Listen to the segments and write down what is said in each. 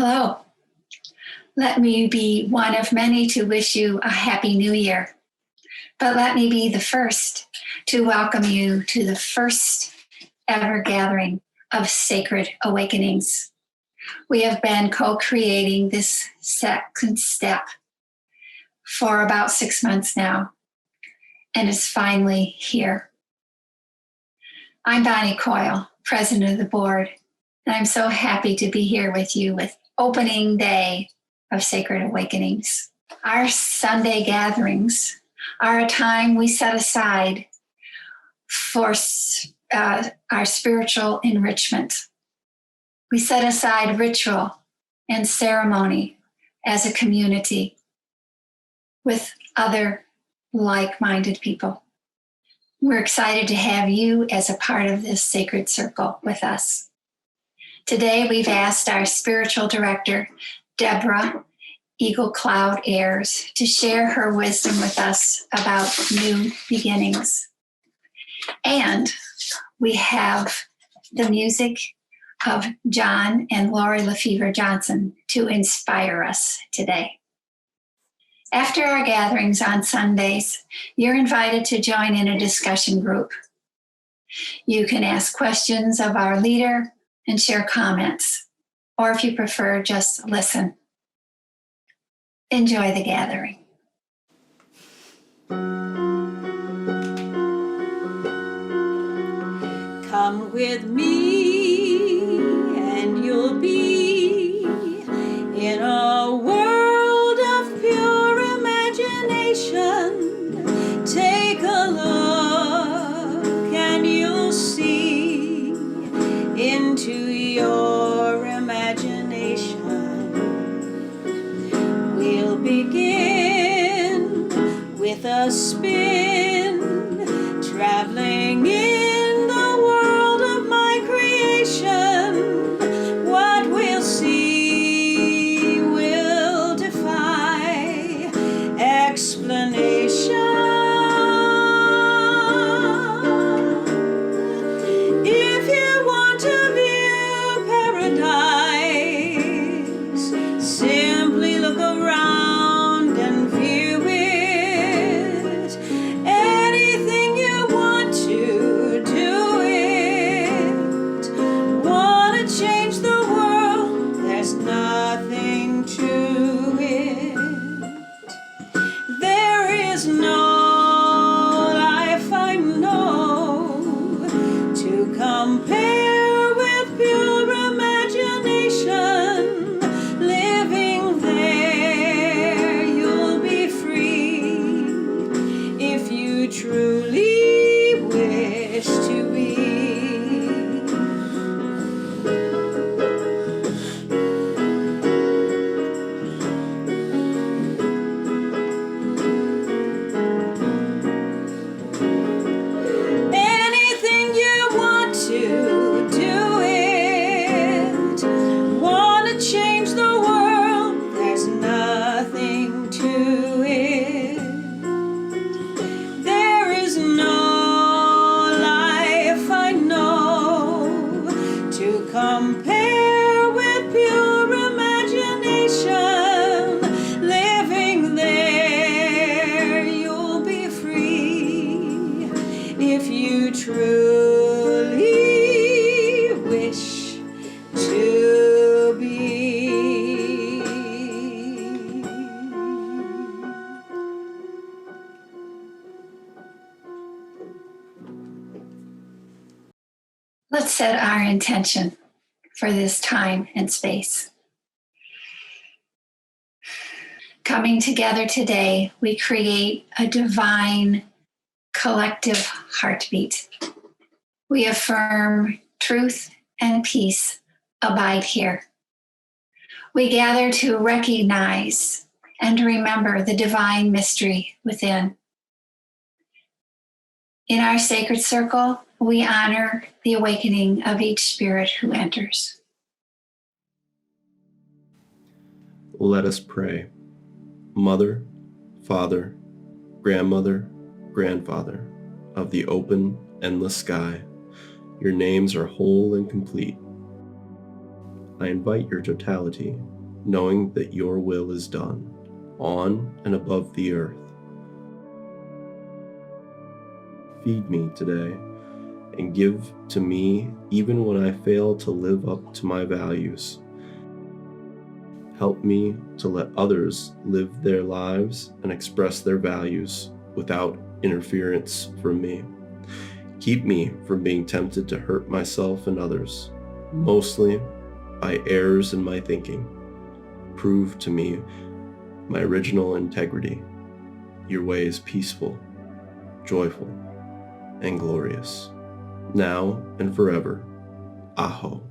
Hello. Let me be one of many to wish you a happy new year. But let me be the first to welcome you to the first ever gathering of Sacred Awakenings. We have been co-creating this second step for about 6 months now, and it's finally here. I'm Bonnie Coyle, president of the board, and I'm so happy to be here with you with opening day of Sacred Awakenings. Our Sunday gatherings are a time we set aside for our spiritual enrichment. We set aside ritual and ceremony as a community with other like-minded people. We're excited to have you as a part of this sacred circle with us. Today, we've asked our spiritual director, Deborah Eagle Cloud Ayres, to share her wisdom with us about new beginnings. And we have the music of John and Lori Lefevre Johnson to inspire us today. After our gatherings on Sundays, you're invited to join in a discussion group. You can ask questions of our leader and share comments, or if you prefer, just listen. Enjoy the gathering. Come with me and you'll be in a world of pure imagination. Take a look and you'll see into your imagination. We'll begin with a spin, traveling in the world of my creation. What we'll see will defy explanation. If you want to view paradise, simply look around and view it. Anything you want to do it. Want to change the world, there's nothing to it. There is no life I know to compare with pure imagination. Living there, you'll be free if you truly wish to be. Anything you want to do it. Want to change the world, there's nothing to it. There is no life I know to compare with pure imagination. Living there, you'll be free if you truly wish to be. Let's set our intention for this time and space. Coming together today, we create a divine collective heartbeat. We affirm truth and peace abide here. We gather to recognize and remember the divine mystery within. In our sacred circle, we honor the awakening of each spirit who enters. Let us pray. Mother, Father, Grandmother, Grandfather of the open, endless sky, your names are whole and complete. I invite your totality knowing that your will is done on and above the earth. Feed me today and give to me even when I fail to live up to my values. Help me to let others live their lives and express their values without interference from me. Keep me from being tempted to hurt myself and others, mostly by errors in my thinking. Prove to me my original integrity. Your way is peaceful, joyful, and glorious, now and forever. Aho.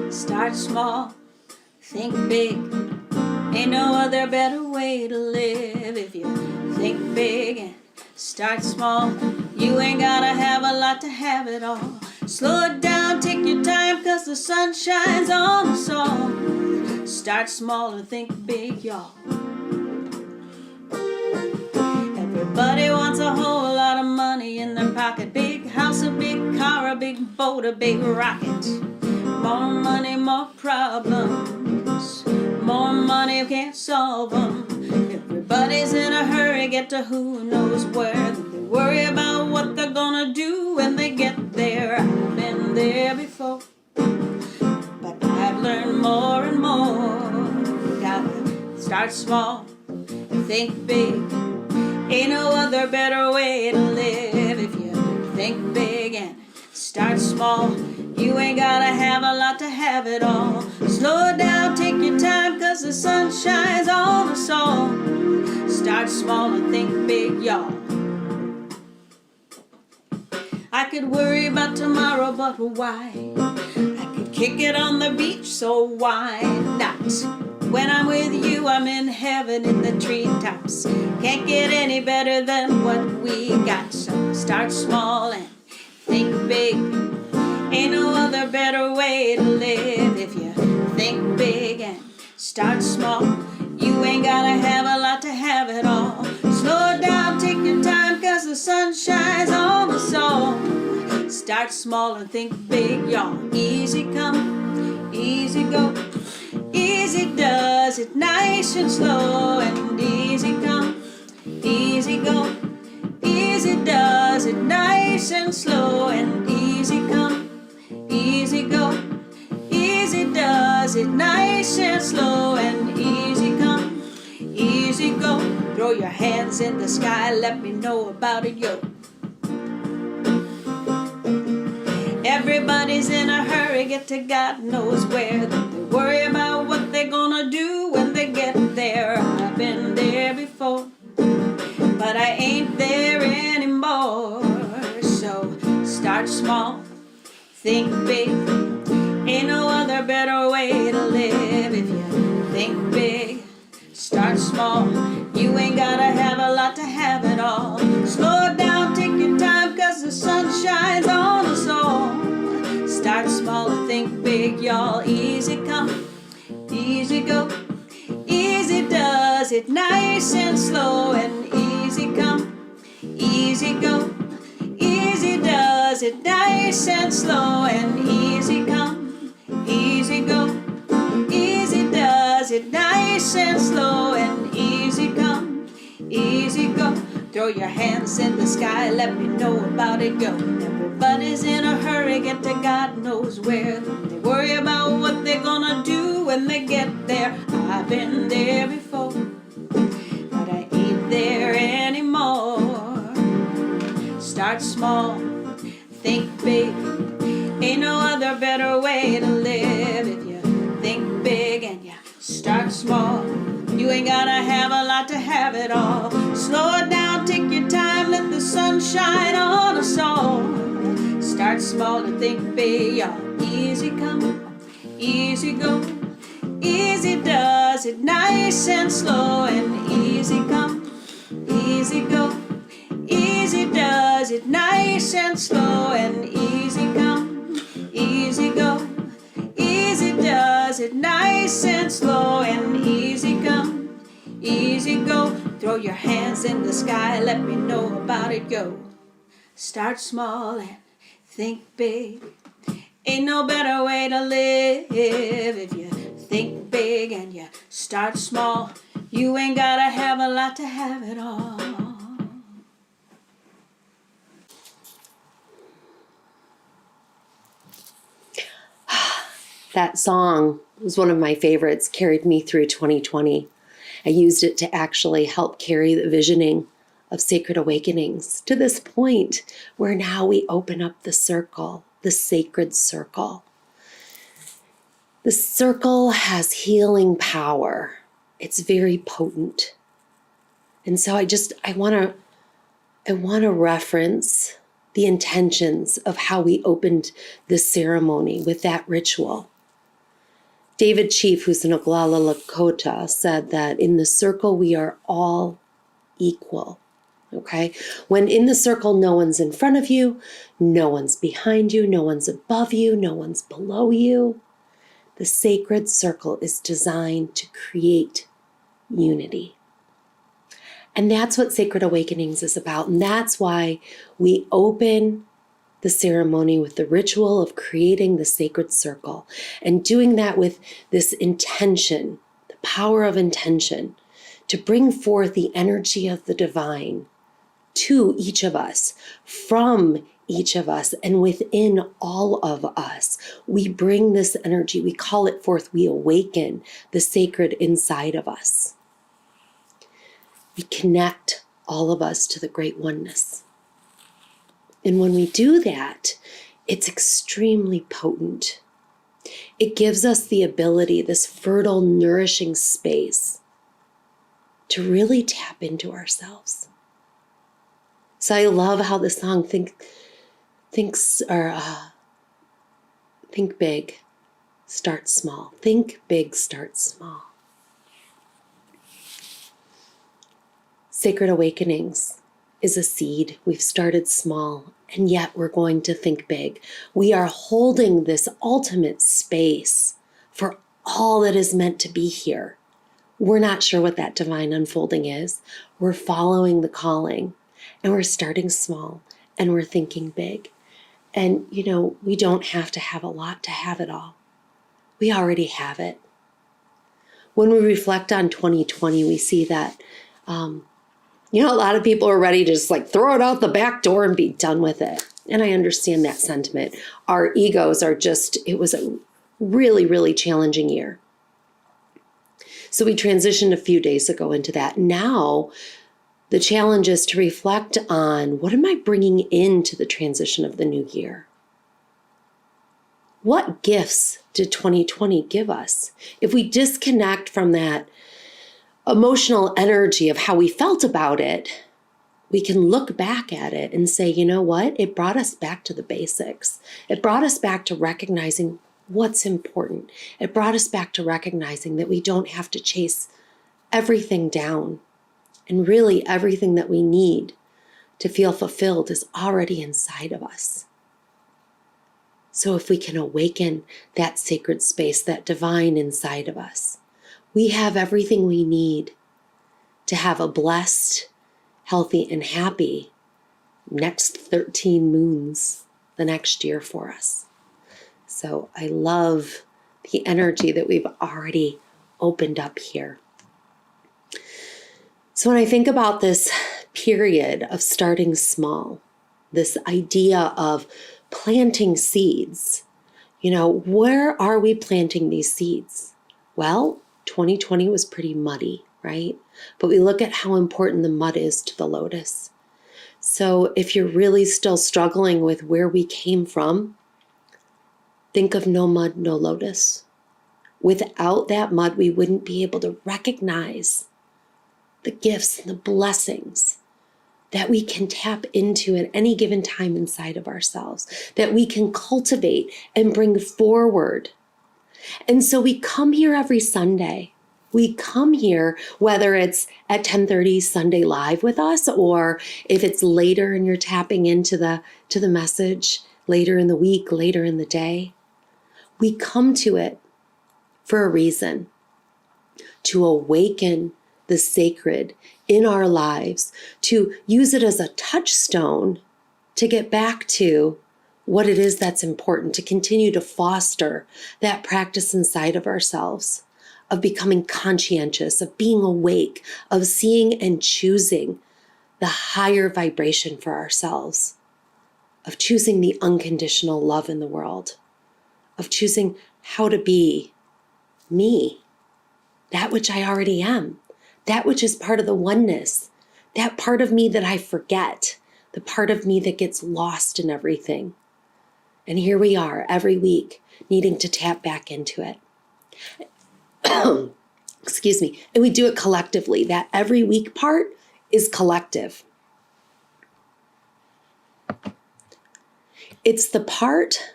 Start small, think big. Ain't no other better way to live. If you think big and start small, you ain't gotta have a lot to have it all. Slow it down, take your time, 'cause the sun shines on us all. Start small and think big, y'all. Everybody wants a whole lot of money in their pocket. Big house, a big car, a big boat, a big rocket. More money, more problems. More money, you can't solve them. Everybody's in a hurry, get to who knows where. Then they worry about what they're gonna do when they get there. I've been there before, but I've learned more and more. Gotta start small, think big. Ain't no other better way to live. If you think big and start small, you ain't gotta have a lot to have it all. Slow it down, take your time, 'cause the sun shines on us all. Start small and think big, y'all. I could worry about tomorrow, but why? I could kick it on the beach, so why not? When I'm with you, I'm in heaven in the treetops. Can't get any better than what we got. So start small and think big. Ain't no other better way to live. If you think big and start small, you ain't gotta have a lot to have it all. Slow it down, take your time, 'cause the sun shines on us all. Start small and think big, y'all. Easy come, easy go. Easy does it, nice and slow, and easy come, easy go. Easy does it, nice and slow, and easy come, easy go. Easy does it, nice and slow, and easy come, easy go. Throw your hands in the sky, let me know about it, yo. Everybody's in a hurry, get to God knows where. They worry about what they're gonna do when they get there. I've been there before, but I ain't there anymore. So start small, think big. Ain't no other better way to live. If you think big, start small. You ain't gotta have a lot to have it all. Slow it down, take your time, 'cause the sun shines on us all. Start small and think big, y'all. Easy come, easy go. Easy does it, nice and slow, and easy come, easy go. Easy does it, nice and slow, and easy come, easy go. Easy does it, nice and slow, and easy come, easy go. Throw your hands in the sky, let me know about it, go. Everybody's in a hurry, get to God knows where. They worry about what they're gonna do when they get there. I've been there before, but I ain't there anymore. Start small, think big. Ain't no other better way to live. If you think big and you start small, you ain't gotta have a lot to have it all. Slow it down, take your time, let the sun shine on us all. Start small and think big, y'all. Easy come, easy go. Easy does it, nice and slow, and easy come, easy go. Easy does it, nice and slow, and easy come, easy go. Easy does it, nice and slow, and easy come, easy go. Throw your hands in the sky, let me know about it, go. Start small and think big. Ain't no better way to live. If you think big and you start small, you ain't gotta have a lot to have it all. That song was one of my favorites, carried me through 2020. I used it to actually help carry the visioning of Sacred Awakenings to this point where now we open up the circle, the sacred circle. The circle has healing power. It's very potent. And so I want to reference the intentions of how we opened this ceremony with that ritual. David Chief, who's in Oglala Lakota, said that in the circle we are all equal. Okay? When in the circle, no one's in front of you, no one's behind you, no one's above you, no one's below you. The sacred circle is designed to create unity. And that's what Sacred Awakenings is about. And that's why we open the ceremony with the ritual of creating the sacred circle and doing that with this intention, the power of intention, to bring forth the energy of the divine to each of us, from each of us, and within all of us. We bring this energy, we call it forth, we awaken the sacred inside of us. We connect all of us to the great oneness. And when we do that, it's extremely potent. It gives us the ability, this fertile, nourishing space, to really tap into ourselves. So I love how the song Think Big, Start Small. Think big, start small. Sacred Awakenings is a seed. We've started small, and yet we're going to think big. We are holding this ultimate space for all that is meant to be here. We're not sure what that divine unfolding is. We're following the calling, and we're starting small, and we're thinking big. And, we don't have to have a lot to have it all. We already have it. When we reflect on 2020, we see that a lot of people are ready to just throw it out the back door and be done with it. And I understand that sentiment. Our egos it was a really, really challenging year. So we transitioned a few days ago into that. Now, the challenge is to reflect on, what am I bringing into the transition of the new year? What gifts did 2020 give us? If we disconnect from that emotional energy of how we felt about it, we can look back at it and say, you know what? It brought us back to the basics. It brought us back to recognizing what's important. It brought us back to recognizing that we don't have to chase everything down. And really everything that we need to feel fulfilled is already inside of us. So if we can awaken that sacred space, that divine inside of us, we have everything we need to have a blessed, healthy, and happy next 13 moons the next year for us. So I love the energy that we've already opened up here. So when I think about this period of starting small, this idea of planting seeds, where are we planting these seeds? Well, 2020 was pretty muddy, right? But we look at how important the mud is to the lotus. So if you're really still struggling with where we came from, think of no mud, no lotus. Without that mud, we wouldn't be able to recognize the gifts and the blessings that we can tap into at any given time inside of ourselves, that we can cultivate and bring forward. And so we come here every Sunday. We come here, whether it's at 10:30 Sunday Live with us, or if it's later and you're tapping into the message later in the week, later in the day. We come to it for a reason, to awaken the sacred in our lives, to use it as a touchstone to get back to what it is that's important, to continue to foster that practice inside of ourselves, of becoming conscientious, of being awake, of seeing and choosing the higher vibration for ourselves, of choosing the unconditional love in the world, of choosing how to be me, that which I already am, that which is part of the oneness, that part of me that I forget, the part of me that gets lost in everything. And here we are every week needing to tap back into it. Excuse me. And we do it collectively. That every week part is collective. It's the part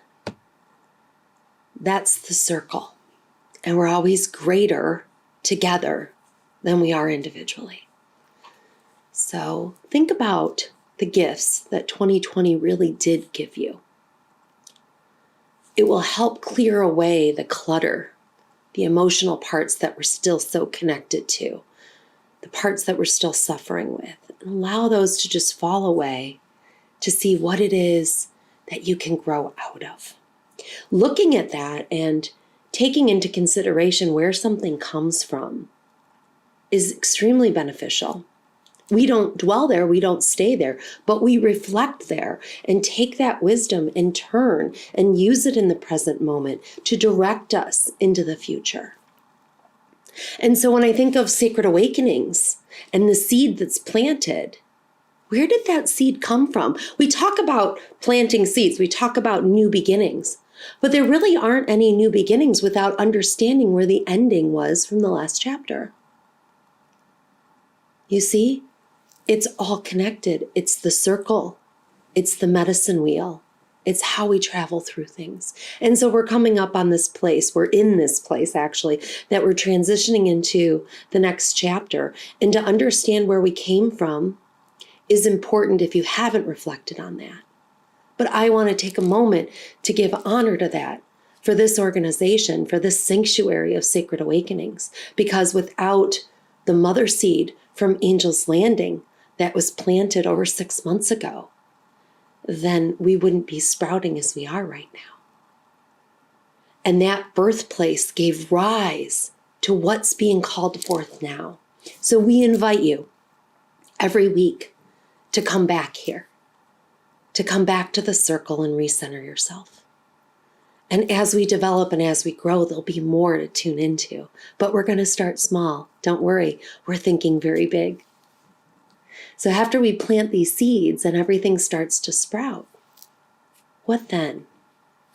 that's the circle. And we're always greater together than we are individually. So think about the gifts that 2020 really did give you. It will help clear away the clutter, the emotional parts that we're still so connected to, the parts that we're still suffering with, and allow those to just fall away to see what it is that you can grow out of. Looking at that and taking into consideration where something comes from is extremely beneficial. We don't dwell there, we don't stay there, but we reflect there and take that wisdom and turn and use it in the present moment to direct us into the future. And so when I think of sacred awakenings and the seed that's planted, where did that seed come from? We talk about planting seeds, we talk about new beginnings, but there really aren't any new beginnings without understanding where the ending was from the last chapter. You see? It's all connected. It's the circle. It's the medicine wheel. It's how we travel through things. And so we're coming up on this place. We're in this place, actually, that we're transitioning into the next chapter. And to understand where we came from is important if you haven't reflected on that. But I want to take a moment to give honor to that for this organization, for this sanctuary of sacred awakenings, because without the mother seed from Angel's Landing that was planted over 6 months ago, then we wouldn't be sprouting as we are right now. And that birthplace gave rise to what's being called forth now. So we invite you every week to come back here, to come back to the circle and recenter yourself. And as we develop and as we grow, there'll be more to tune into. But we're going to start small. Don't worry, we're thinking very big. So after we plant these seeds and everything starts to sprout, what then?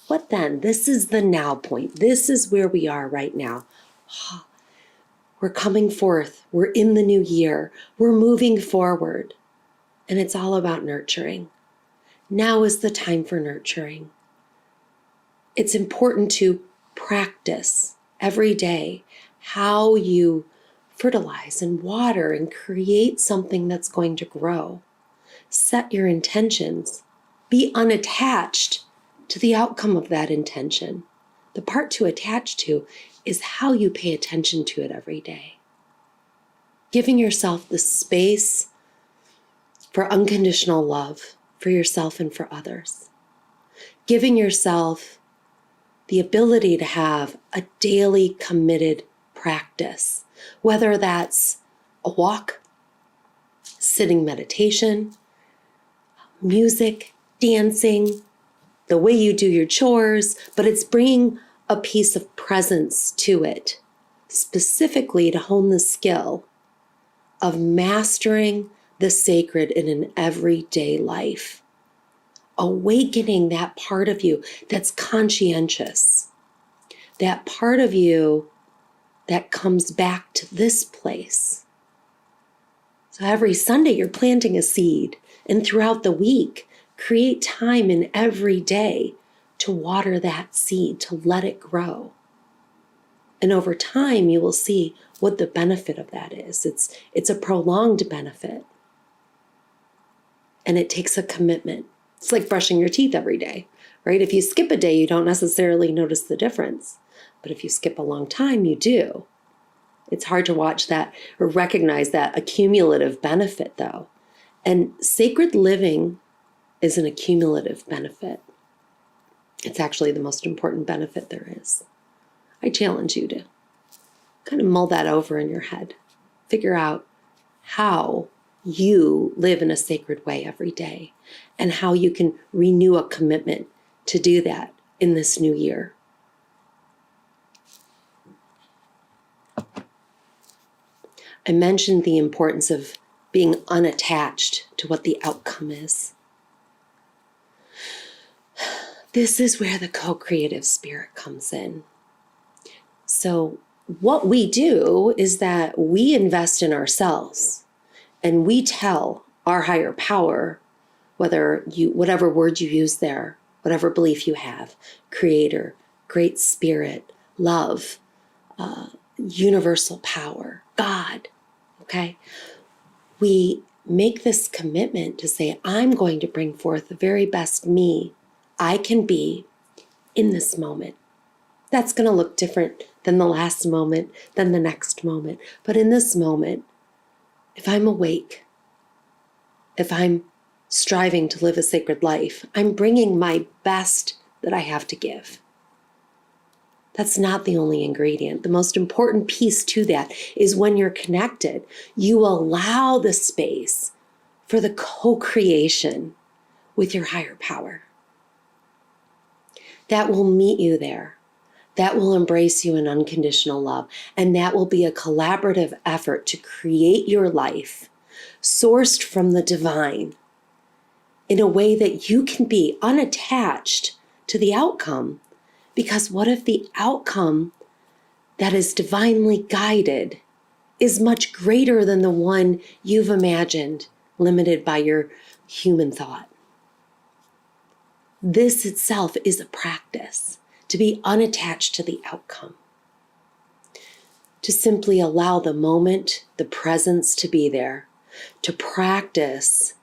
What then? This is the now point. This is where we are right now. We're coming forth. We're in the new year. We're moving forward. And it's all about nurturing. Now is the time for nurturing. It's important to practice every day how you fertilize and water and create something that's going to grow. Set your intentions. Be unattached to the outcome of that intention. The part to attach to is how you pay attention to it every day. Giving yourself the space for unconditional love for yourself and for others. Giving yourself the ability to have a daily committed practice, whether that's a walk, sitting meditation, music, dancing, the way you do your chores, but it's bringing a piece of presence to it, specifically to hone the skill of mastering the sacred in an everyday life. Awakening that part of you that's conscientious, that part of you that comes back to this place. So every Sunday you're planting a seed, and throughout the week, create time in every day to water that seed, to let it grow. And over time, you will see what the benefit of that is. It's a prolonged benefit. And it takes a commitment. It's like brushing your teeth every day, right? If you skip a day, you don't necessarily notice the difference. But if you skip a long time, you do. It's hard to watch that or recognize that accumulative benefit, though. And sacred living is an accumulative benefit. It's actually the most important benefit there is. I challenge you to kind of mull that over in your head. Figure out how you live in a sacred way every day and how you can renew a commitment to do that in this new year. I mentioned the importance of being unattached to what the outcome is. This is where the co-creative spirit comes in. So what we do is that we invest in ourselves and we tell our higher power, whatever word you use there, whatever belief you have, creator, great spirit, love, universal power, God, okay? We make this commitment to say, I'm going to bring forth the very best me I can be in this moment. That's going to look different than the last moment, than the next moment. But in this moment, if I'm awake, if I'm striving to live a sacred life, I'm bringing my best that I have to give. That's not the only ingredient. The most important piece to that is when you're connected, you allow the space for the co-creation with your higher power. That will meet you there. That will embrace you in unconditional love. And that will be a collaborative effort to create your life sourced from the divine in a way that you can be unattached to the outcome. Because what if the outcome that is divinely guided is much greater than the one you've imagined, limited by your human thought? This itself is a practice, to be unattached to the outcome, to simply allow the moment, the presence to be there, to practice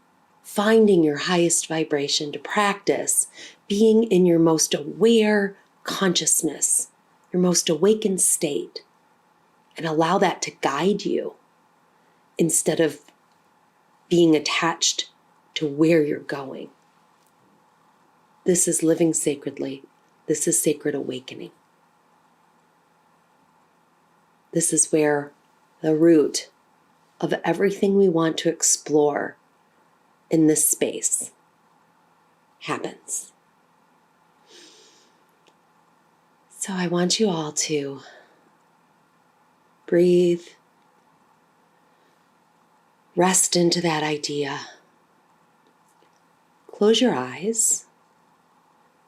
finding your highest vibration, to practice being in your most aware consciousness, your most awakened state, and allow that to guide you instead of being attached to where you're going. This is living sacredly. This is sacred awakening. This is where the root of everything we want to explore in this space happens. So I want you all to breathe, rest into that idea. Close your eyes.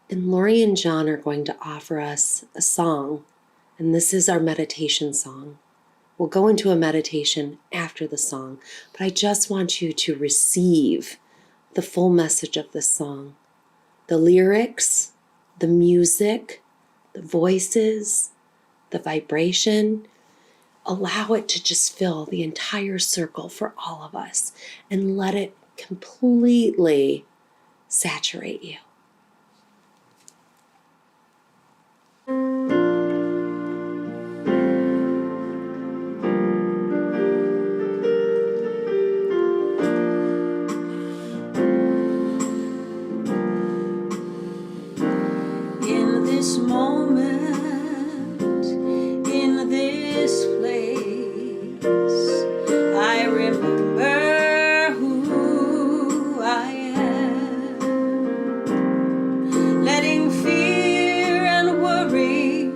And Lori and John are going to offer us a song, and this is our meditation song. We'll go into a meditation after the song, but I just want you to receive the full message of this song. The lyrics, the music, the voices, the vibration. Allow it to just fill the entire circle for all of us and let it completely saturate you. In this moment, in this place, I remember who I am. Letting fear and worry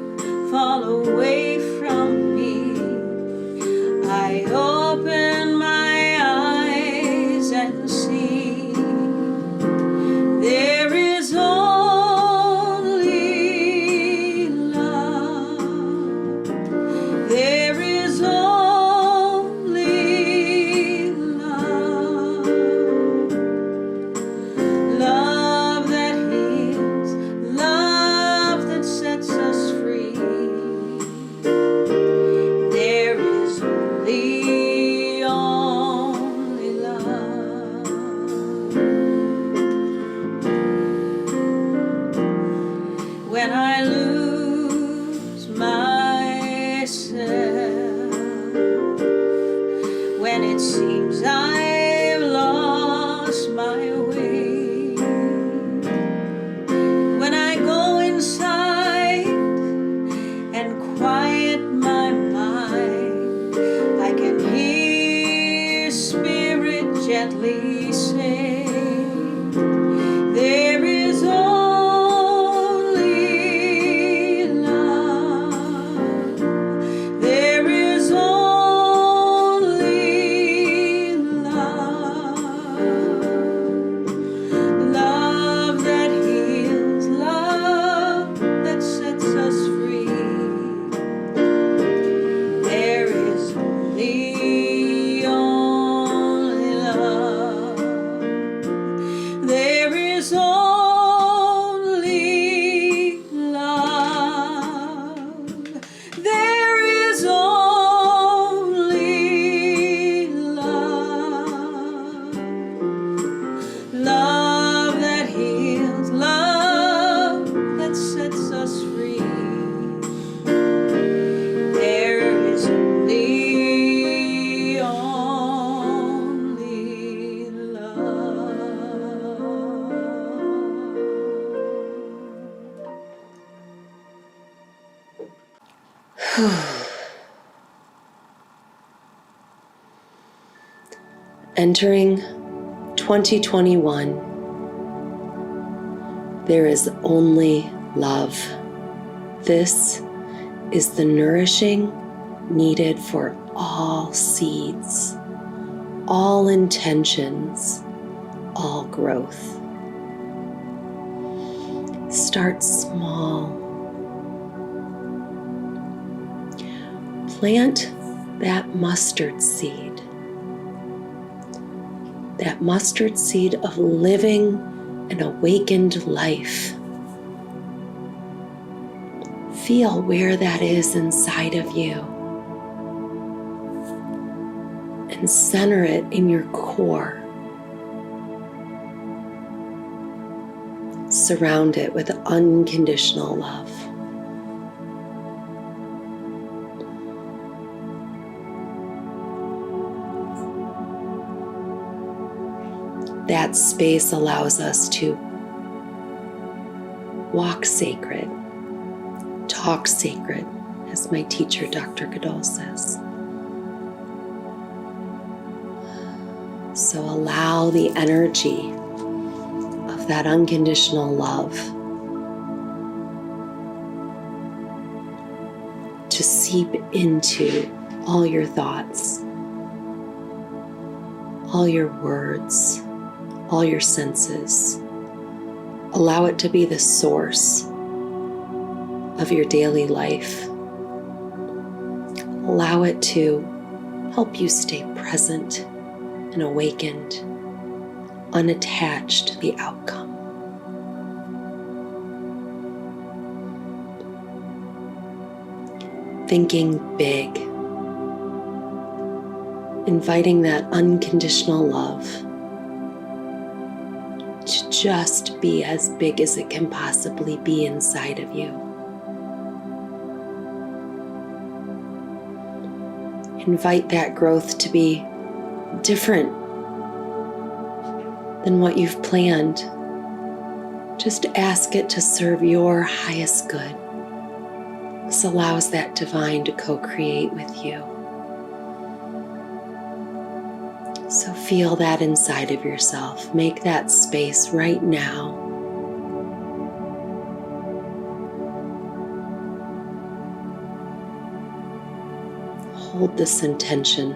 gently say, there is only love. There is only love. Love that heals, love that sets us free. There is only love. There is only love. There is only love. Love that heals, love that sets us free. There is only love. Entering 2021, there is only love. This is the nourishing needed for all seeds, all intentions, all growth. Start small. Plant that mustard seed. That mustard seed of living an awakened life. Feel where that is inside of you and center it in your core. Surround it with unconditional love. That space allows us to walk sacred, talk sacred, as my teacher, Dr. Goodall, says. So allow the energy of that unconditional love to seep into all your thoughts, all your words, all your senses. Allow it to be the source of your daily life. Allow it to help you stay present and awakened, unattached to the outcome. Thinking big, inviting that unconditional love to just be as big as it can possibly be inside of you. Invite that growth to be different than what you've planned. Just ask it to serve your highest good. This allows that divine to co-create with you. So feel that inside of yourself. Make that space right now. Hold this intention.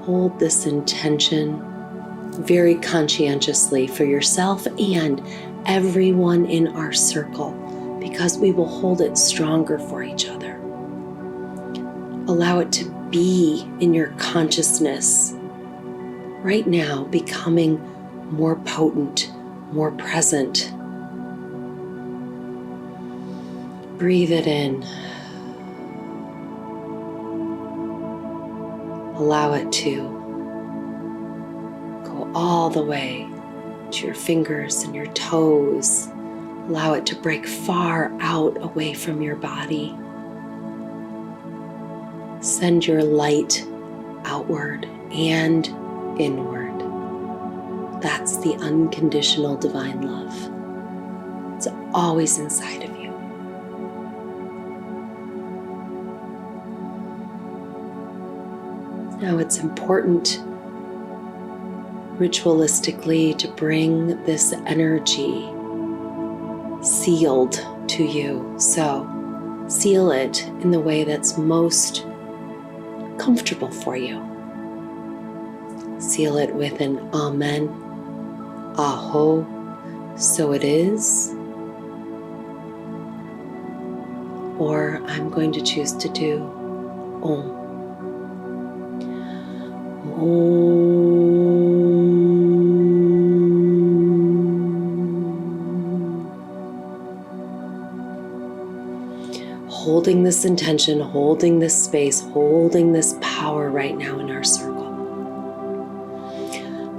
Hold this intention very conscientiously for yourself and everyone in our circle, because we will hold it stronger for each other. Allow it to be in your consciousness right now, becoming more potent, more present. Breathe it in. Allow it to go all the way to your fingers and your toes. Allow it to break far out away from your body. Send your light outward and inward. That's the unconditional divine love. It's always inside of you. Now it's important ritualistically to bring this energy sealed to you. So seal it in the way that's most comfortable for you. Seal it with an amen, aho, so it is. Or I'm going to choose to do om. Holding this intention, holding this space, holding this power right now in our circle.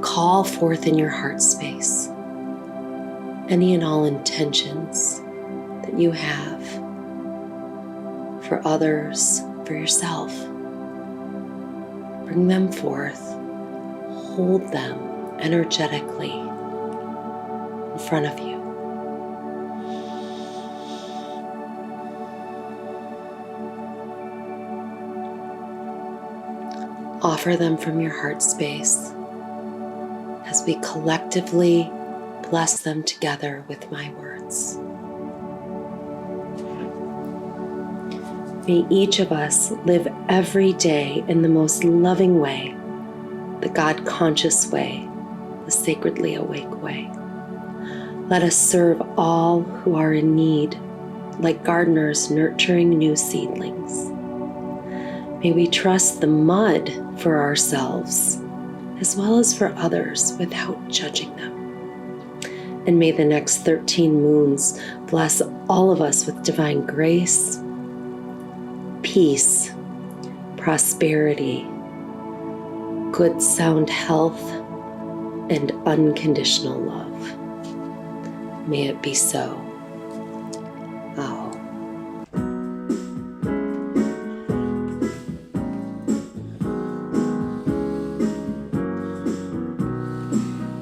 Call forth in your heart space any and all intentions that you have for others, for yourself. Bring them forth, hold them energetically in front of you. Offer them from your heart space as we collectively bless them together with my words. May each of us live every day in the most loving way, the God-conscious way, the sacredly awake way. Let us serve all who are in need, like gardeners nurturing new seedlings. May we trust the mud for ourselves, as well as for others, without judging them. And may the next 13 moons bless all of us with divine grace, peace, prosperity, good sound health, and unconditional love. May it be so. Aho.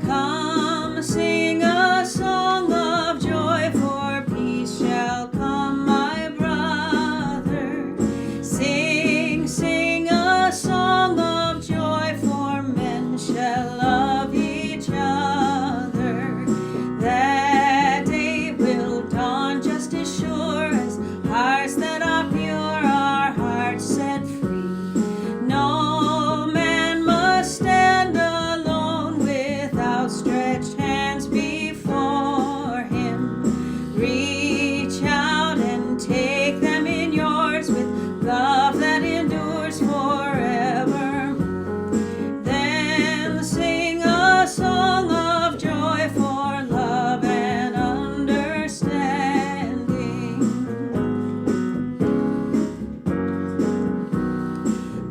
Come sing a song of joy, for peace shall come, my brother. Sing, sing a song of joy, for men shall love each other. That day will dawn just as sure as hearts that are pure are hearts set free. No man must stand alone with outstretched hands before him. Reach out and take them in yours with love that endures forever. Then sing a song of joy for love and understanding.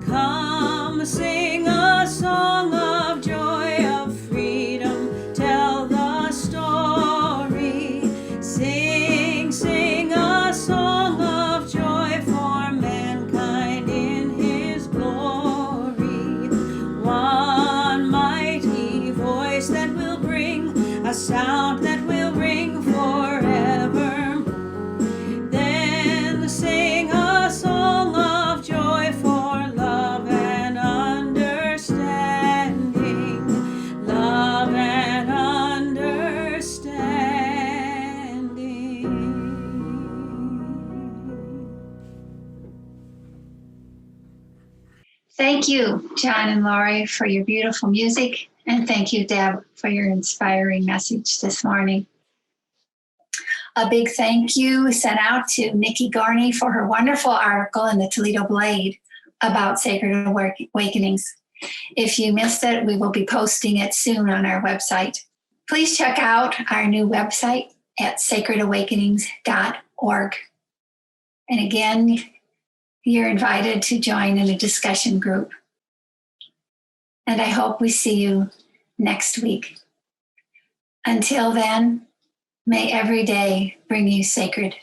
Come sing a song of joy, of freedom, tell the story. Sing, sing a song of joy for mankind in his glory. One mighty voice that will bring a sound that will ring forever. Then sing a song of joy for love and understanding. Love and understanding. Thank you, John and Laurie, for your beautiful music. And thank you, Deb, for your inspiring message this morning. A big thank you sent out to Nikki Garney for her wonderful article in the Toledo Blade about Sacred Awakenings. If you missed it, we will be posting it soon on our website. Please check out our new website at sacredawakenings.org. And again, you're invited to join in a discussion group. And I hope we see you next week. Until then, may every day bring you sacred